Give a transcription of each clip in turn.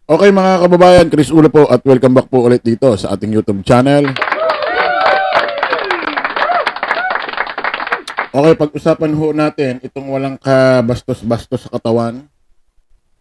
Okay mga kababayan, Chris Ulo po at welcome back po ulit dito sa ating YouTube channel. Okay, pag-usapan ho natin itong walang kabastos-bastos sa katawan,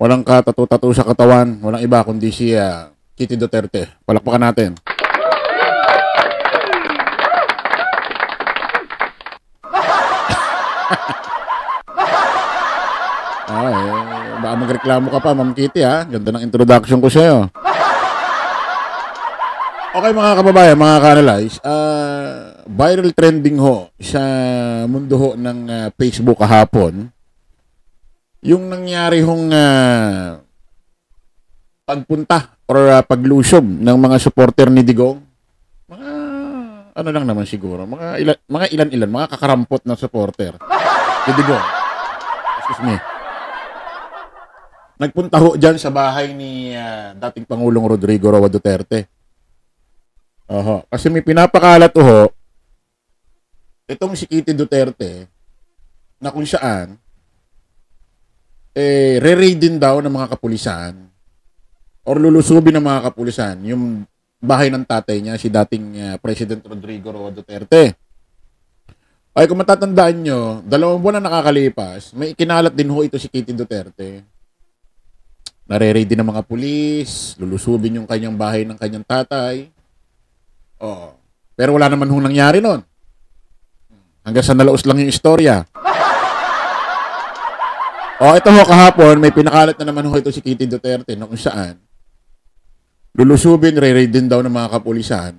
walang katatu-tatu sa katawan, walang iba kundi si Kitty Duterte. Palakpakan natin. Baka magreklamo ka pa, Ma'am Kitty, ha? Ganda ng introduction ko sa'yo. Okay, mga kababayan, mga ka-analyze, viral trending ho sa mundo ho ng Facebook kahapon, yung nangyari hong pagpunta or paglusob ng mga supporter ni Digong. Mga, ano lang naman siguro, mga ilan-ilan, mga kakarampot na supporter ni Digong. Excuse me. Nagpunta ho dyan sa bahay ni dating Pangulong Rodrigo Roa Duterte. Oho. Kasi may pinapakalat ho, itong si Kitty Duterte, na kung saan, re-raid din daw ng mga kapulisan, or lulusubin ng mga kapulisan, yung bahay ng tatay niya, si dating President Rodrigo Roa Duterte. Ay, kung matatandaan nyo, 2 buwan na nakakalipas, may ikinalat din ho ito si Kitty Duterte. Nare-raid din ng mga pulis, lulusubin yung kanyang bahay ng kanyang tatay. Oh. Pero wala naman hong nangyari nun. Hanggang sa nalaos lang yung istorya. Ito ho kahapon, may pinakalat na naman ho ito si Kitty Duterte na kung saan lulusubin, re-raid din daw ng mga kapulisan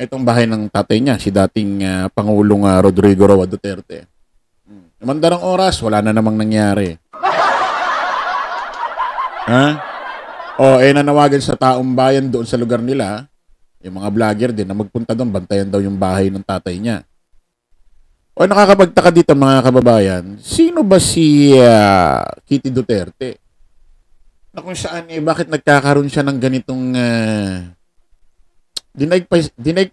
itong bahay ng tatay niya, si dating Pangulong Rodrigo Roa Duterte. Namandarang oras, wala na namang nangyari. Nanawagan sa taong bayan doon sa lugar nila, yung mga vlogger din na magpunta doon, bantayan daw yung bahay ng tatay niya. Nakakapagtaka dito mga kababayan, sino ba si Kitty Duterte? Na kung saan, bakit nagkakaroon siya ng ganitong, dinaig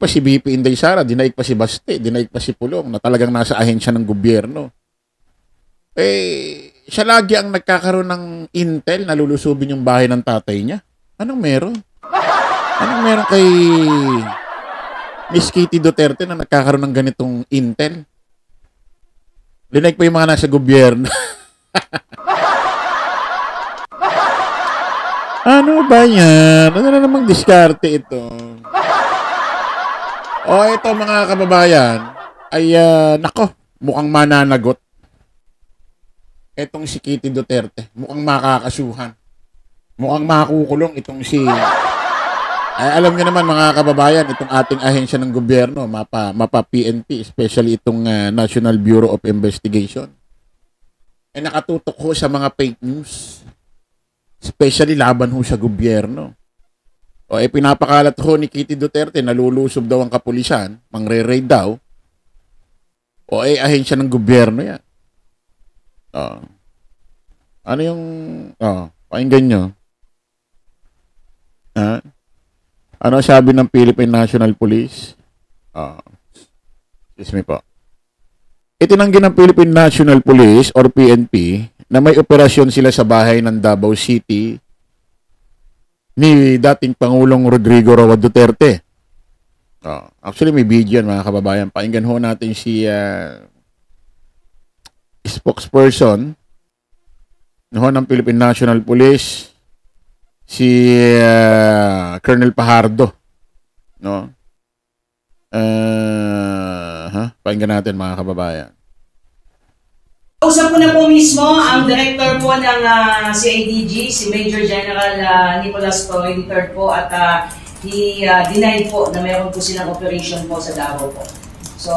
pa si BP Inday Sara, dinaig pa si Baste, dinaig pa si Pulong, na talagang nasa ahensya ng gobyerno. Siya lagi ang nagkakaroon ng intel na lulusubin yung bahay ng tatay niya. Anong meron? Anong meron kay Miss Kitty Duterte na nagkakaroon ng ganitong intel? Linag pa yung mga nasa gobyerno. Ano ba yan? Ano na namang diskarte ito? Ito mga kababayan, ay nako, mukhang mananagot. Etong si Kitty Duterte, mukhang makakasuhan. Mukhang makukulong itong si... alam niyo naman mga kababayan, itong ating ahensya ng gobyerno, mapa PNP, especially itong National Bureau of Investigation. Nakatutok ho sa mga fake news. Especially laban ho sa gobyerno. Pinapakalat ho ni Kitty Duterte, nalulusob daw ang kapulisan, mangre-raid daw. Ahensya ng gobyerno yan. Ano yung pakinggan nyo? Ano sabi ng Philippine National Police? Excuse me po. Itinanggi ng Philippine National Police or PNP na may operasyon sila sa bahay ng Davao City ni dating Pangulong Rodrigo Roa Duterte. Actually may video yan mga kababayan. Pakinggan ho natin si spokesperson ng Philippine National Police, si Colonel Pajardo, no? Pakinggan natin mga kababayan. Kausap ko na po mismo ang director po ng CIDG, si Major General Nicolas Torre III po, at he denied po na meron po silang operation po sa Davao po. So,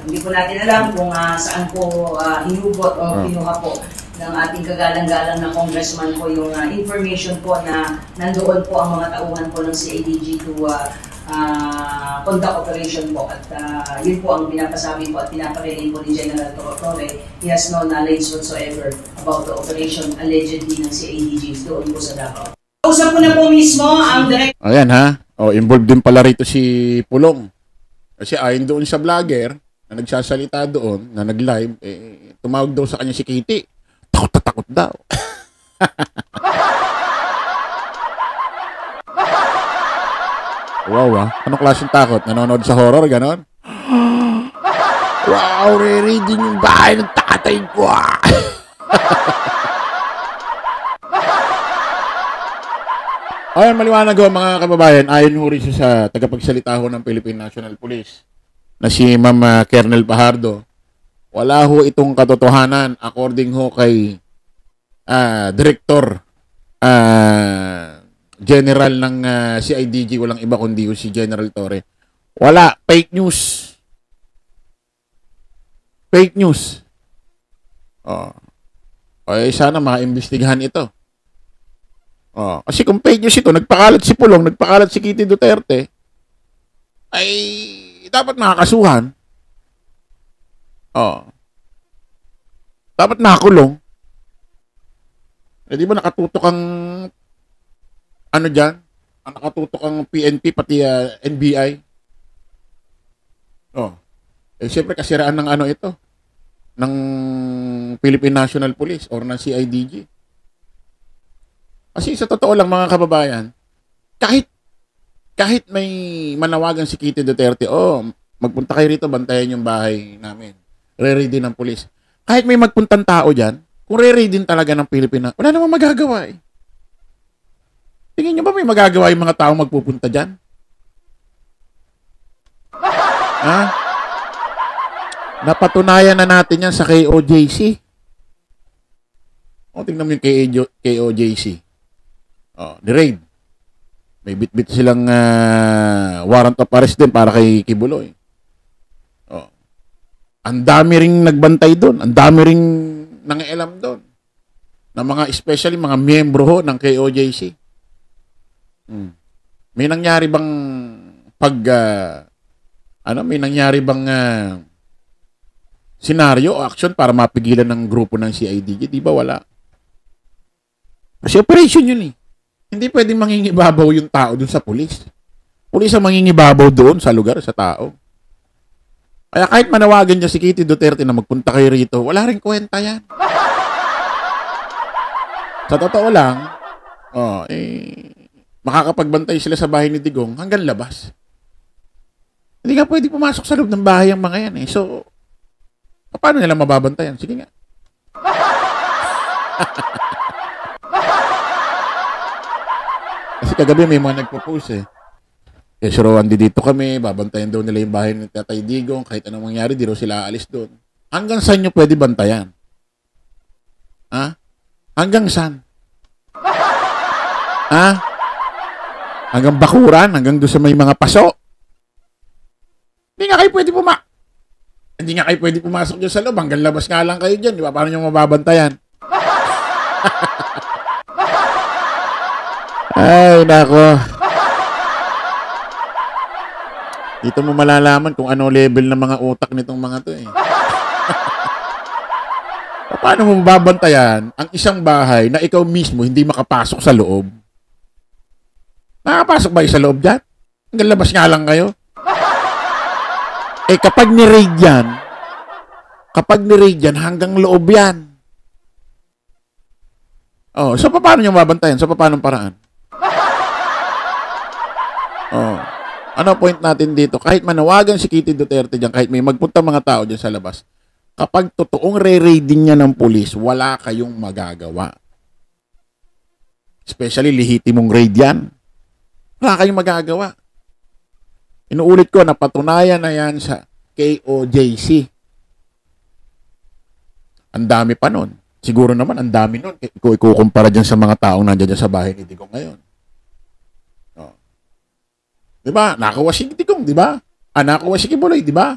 hindi po natin alam kung saan po hinugot o kinuha po ng ating kagalang-galang na congressman po yung information po na nandoon po ang mga tauhan po ng CIDG to conduct operation po. At yun po ang pinapasabi po at pinapakilin po ni General Torre. He has no knowledge whatsoever about the operation allegedly ng CIDG doon po sa Davao. Kausap ko na po mismo ang director. Ayan ha. Involved din pala rito si Pulong. Kasi ayon doon sa vlogger na nagsasalita doon, na nag-live, tumawag daw sa kanya si Kitty. Takot na takot daw. Wow, ah. Anong klaseng takot? Nanonood sa horror, ganon? Wow, re-reading yung bahay ng tatay ko, ah. Ay, maliwanag ho mga kababayan, ayon ho rin siya sa tagapagsalita ho ng Philippine National Police na si Ma'am Kernel Pajardo. Wala ho itong katotohanan according ho kay Director General ng CIDG, walang iba kundi ho si General Torre. Wala, fake news. Fake news. Oh. Ay, sana maimbestigahan ito. Oh, kasi kung fake news ito, nagpakalat si Pulong, nagpakalat si Kitty Duterte, ay dapat makakasuhan. Oh. Dapat nakakulong. Eh, di ba nakatutok ang ano dyan? Nakatutok ang PNP pati NBI. Oh. Eh, siyempre kasiraan ng ano ito? Ng Philippine National Police or ng CIDG. Kasi sa totoo lang mga kababayan, kahit may manawagan si Kitty Duterte, magpunta kayo rito, bantayan yung bahay namin. Re-read din ng pulis. Kahit may magpuntang tao dyan, kung re-read din talaga ng Pilipinas, wala namang magagawa eh. Tingin nyo ba may magagawa yung mga tao magpupunta dyan? Ha? Napatunayan na natin yan sa KOJC. Tingnan mo yung KOJC. Ni-raid. May bit-bit silang warrant of arrest din para kay Kibuloy. Ang dami ring nagbantay doon. Ang dami ring nangialam doon. Na mga, especially mga miyembro ho ng KOJC. May nangyari bang may nangyari bang senaryo o action para mapigilan ng grupo ng CIDG? Di ba wala? Kasi operation yun eh. Hindi pwedeng mangingibabaw yung tao dun sa pulis. Pulis ang mangingibabaw doon sa lugar, sa tao. Kaya kahit manawagan niya si Kitty Duterte na magpunta kayo rito, wala rin kwenta yan. Sa totoo lang, makakapagbantay sila sa bahay ni Digong hanggang labas. Hindi nga pwede pumasok sa loob ng bahay ang mga yan eh. So, paano nila mababantayan? Sige nga. Kasi kagabi may mga nagpo-post eh. Yes, Rowan, dito kami, babantayan daw nila yung bahay ni Tatay Digong, kahit anong mangyari, di raw sila aalis doon. Hanggang saan nyo pwede bantayan? Ha? Hanggang saan? Ha? Hanggang bakuran? Hanggang doon sa may mga paso? Hindi nga kayo pwede pumasok dyan sa loob. Hanggang labas nga lang kayo dyan. Di ba? Paano nyo mababantayan? Ay, nako. Dito mo malalaman kung ano level ng mga utak nitong mga to eh. Paano mo mababantayan ang isang bahay na ikaw mismo hindi makapasok sa loob? Nakapasok ba kayo sa loob dyan? Hanggang labas nga lang kayo. Eh kapag ni-raid yan, hanggang loob yan. So paano nyo mabantayan? So paano paraan? Ano point natin dito? Kahit manawagan si Kitty Duterte dyan, kahit may magpunta mga tao dyan sa labas, kapag totoong re-raiding niya ng pulis, wala kayong magagawa. Especially lihitimong raid yan. Wala kayong magagawa. Inuulit ko, napatunayan na yan sa KOJC. Ang dami pa nun. Siguro naman, ang dami nun. Kung ikukumpara dyan sa mga taong nandiyan dyan sa bahay ni Digong ngayon. Diba? Nakawa si Digong, diba? Nakawa si Kibuloy, diba?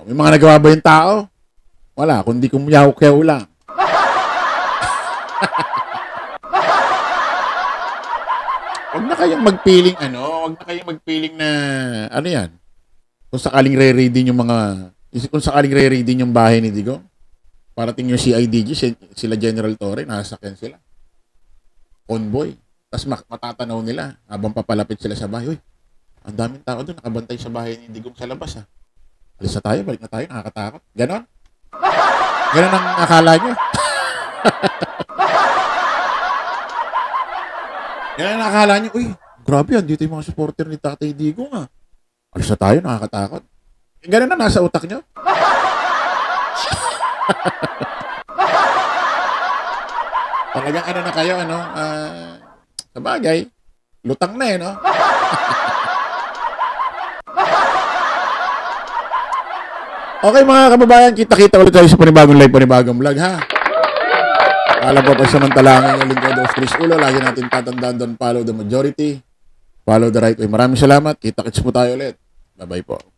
May mga nagawa ba yung tao? Wala, kundi kumyaw-kyaw lang. Huwag na kayong magpiling, huwag na kayong magpiling na, yan? Kung sakaling re-reading yung yung bahay ni Digong, parating yung CIDG, sila General Torre, nasasakyan sila. Convoy. Tapos matatanaw nila habang papalapit sila sa bahay. Uy, ang daming tao doon, nakabantay sa bahay ni Digong sa labas ha. Alis na tayo, balik na tayo, nakakatakot. Ganon? Ganon ang akala nyo? Ganon ang akala nyo? Uy, grabe yan, dito yung mga supporter ni Tatay Digong ah. Alis na tayo, nakakatakot. Ganun na nasa utak nyo. Talagang ano na kayo, ano, sa bagay, lutang na eh, no? Okay mga kababayan, kita-kita ulit tayo sa panibagong live, panibagong vlog, ha? Alam po, pagsamantalangin yung lingkod of Chris Ulo, lagi natin tatandaan doon, follow the majority, follow the right way. Maraming salamat, kita-kits po tayo ulit. Bye-bye po.